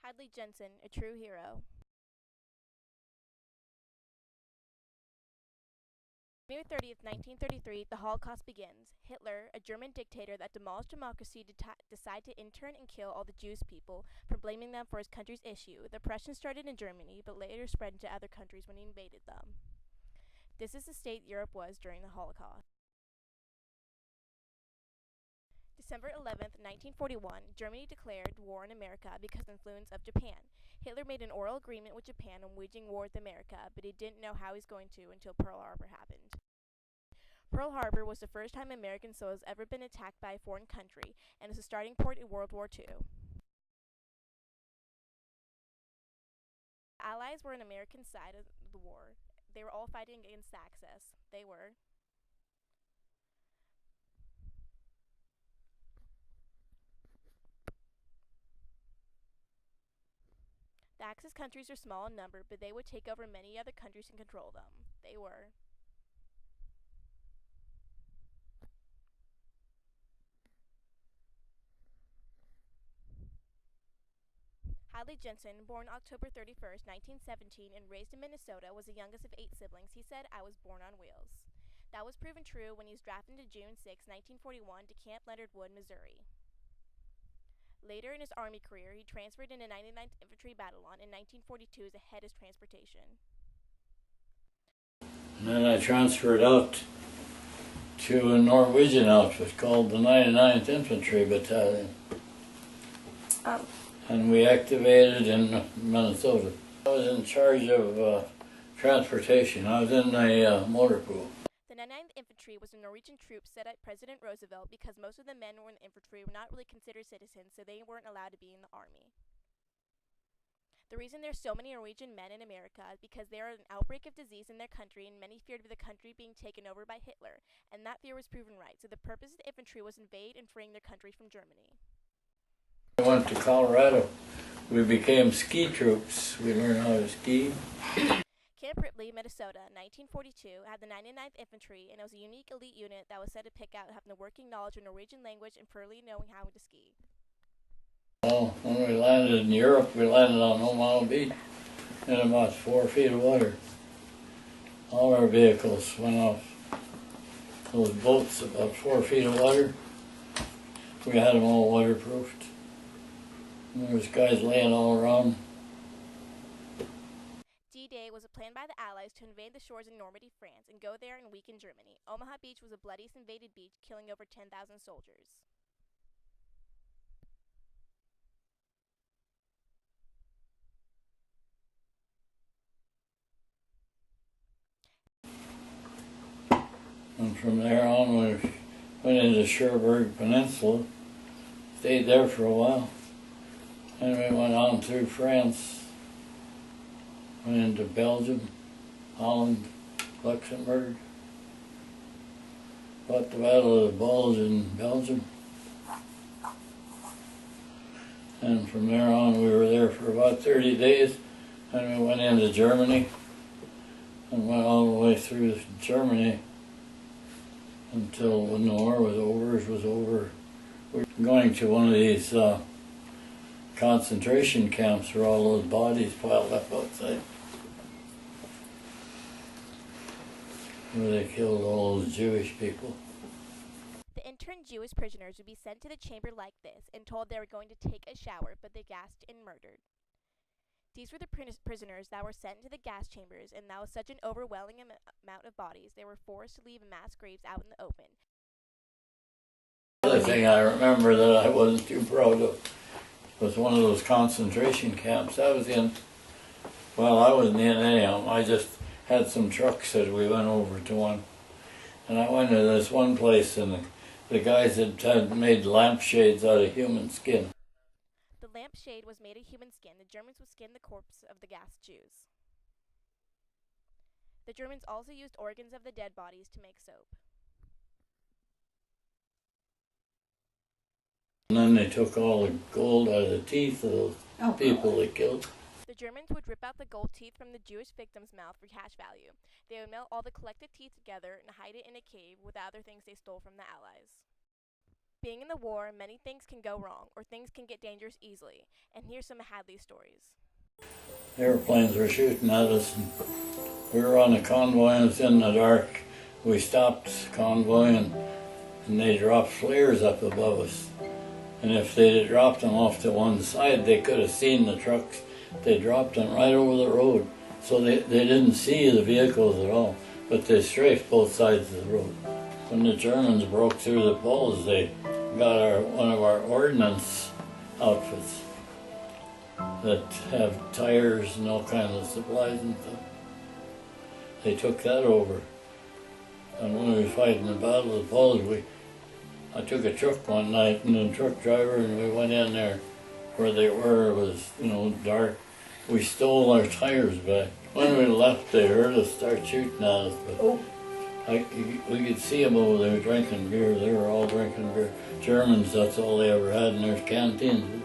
Hadley Jenson, a true hero. January 30th, 1933, the Holocaust begins. Hitler, a German dictator that demolished democracy, decided to intern and kill all the Jewish people for blaming them for his country's issue. The oppression started in Germany, but later spread into other countries when he invaded them. This is the state Europe was during the Holocaust. December 11th, 1941, Germany declared war on America because of the influence of Japan. Hitler made an oral agreement with Japan on waging war with America, but he didn't know how he was going to until Pearl Harbor happened. Pearl Harbor was the first time American soil has ever been attacked by a foreign country, and is a starting point in World War II. The Allies were on American side of the war. They were all fighting against the Axis. The Axis countries were small in number, but they would take over many other countries and control them. They were Hadley Jenson, born October 31st, 1917, and raised in Minnesota, was the youngest of 8 siblings. He said, "I was born on wheels." That was proven true when he was drafted into June 6, 1941, to Camp Leonard Wood, Missouri. Later in his Army career, he transferred into 99th Infantry Battalion in 1942 as a head of transportation. And then I transferred out to a Norwegian outfit called the 99th Infantry Battalion. And we activated in Minnesota. I was in charge of transportation. I was in a motor pool. The 99th Infantry was a Norwegian troop set at President Roosevelt because most of the men who were in the infantry were not really considered citizens, so they weren't allowed to be in the army. The reason there's so many Norwegian men in America is because there was an outbreak of disease in their country, and many feared the country being taken over by Hitler, and that fear was proven right. So the purpose of the infantry was invade and freeing their country from Germany. I went to Colorado. We became ski troops. We learned how to ski. Camp Ripley, Minnesota, 1942, had the 99th Infantry, and it was a unique elite unit that was set to pick out having the working knowledge of Norwegian language and thoroughly knowing how to ski. Well, when we landed in Europe, we landed on Omaha Beach in about 4 feet of water. All our vehicles went off those boats about 4 feet of water. We had them all waterproofed. And there was guys laying all around. D-Day was a plan by the Allies to invade the shores in Normandy, France, and go there and weaken Germany. Omaha Beach was the bloodiest invaded beach, killing over 10,000 soldiers. And from there on, we went into Cherbourg Peninsula, stayed there for a while, and we went on through France, went into Belgium, Holland, Luxembourg, fought the Battle of the Bulge in Belgium, and from there on we were there for about 30 days, and we went into Germany, and went all the way through Germany until when the war was over. We were going to one of these concentration camps where all those bodies piled up outside, where they killed all those Jewish people. The interned Jewish prisoners would be sent to the chamber like this and told they were going to take a shower, but they gassed and murdered. These were the prisoners that were sent into the gas chambers, and that was such an overwhelming amount of bodies, they were forced to leave mass graves out in the open. The other thing I remember that I wasn't too proud of was one of those concentration camps. I was in, well, I wasn't in any of them. I just had some trucks that we went over to one. And I went to this one place, and the guys had made lampshades out of human skin. The lampshade was made of human skin. The Germans would skin the corpse of the gassed Jews. The Germans also used organs of the dead bodies to make soap. And then they took all the gold out of the teeth of those people they killed. The Germans would rip out the gold teeth from the Jewish victim's mouth for cash value. They would melt all the collected teeth together and hide it in a cave with the other things they stole from the Allies. Being in the war, many things can go wrong, or things can get dangerous easily, and here's some of Hadley's stories. Airplanes were shooting at us, and we were on a convoy, and it was in the dark. We stopped convoying, and they dropped flares up above us. And if they'd have dropped them off to one side, they could have seen the trucks. They dropped them right over the road, so they didn't see the vehicles at all, but they strafed both sides of the road. When the Germans broke through the poles, they got one of our ordnance outfits that have tires and all kinds of supplies and stuff. They took that over. And when we were fighting the Battle of the Poles, I took a truck one night, and the truck driver, and we went in there where they were. It was, dark. We stole our tires back. When we left, they heard us start shooting at us, but we could see them over there drinking beer. They were all drinking beer. Germans, that's all they ever had in their canteens.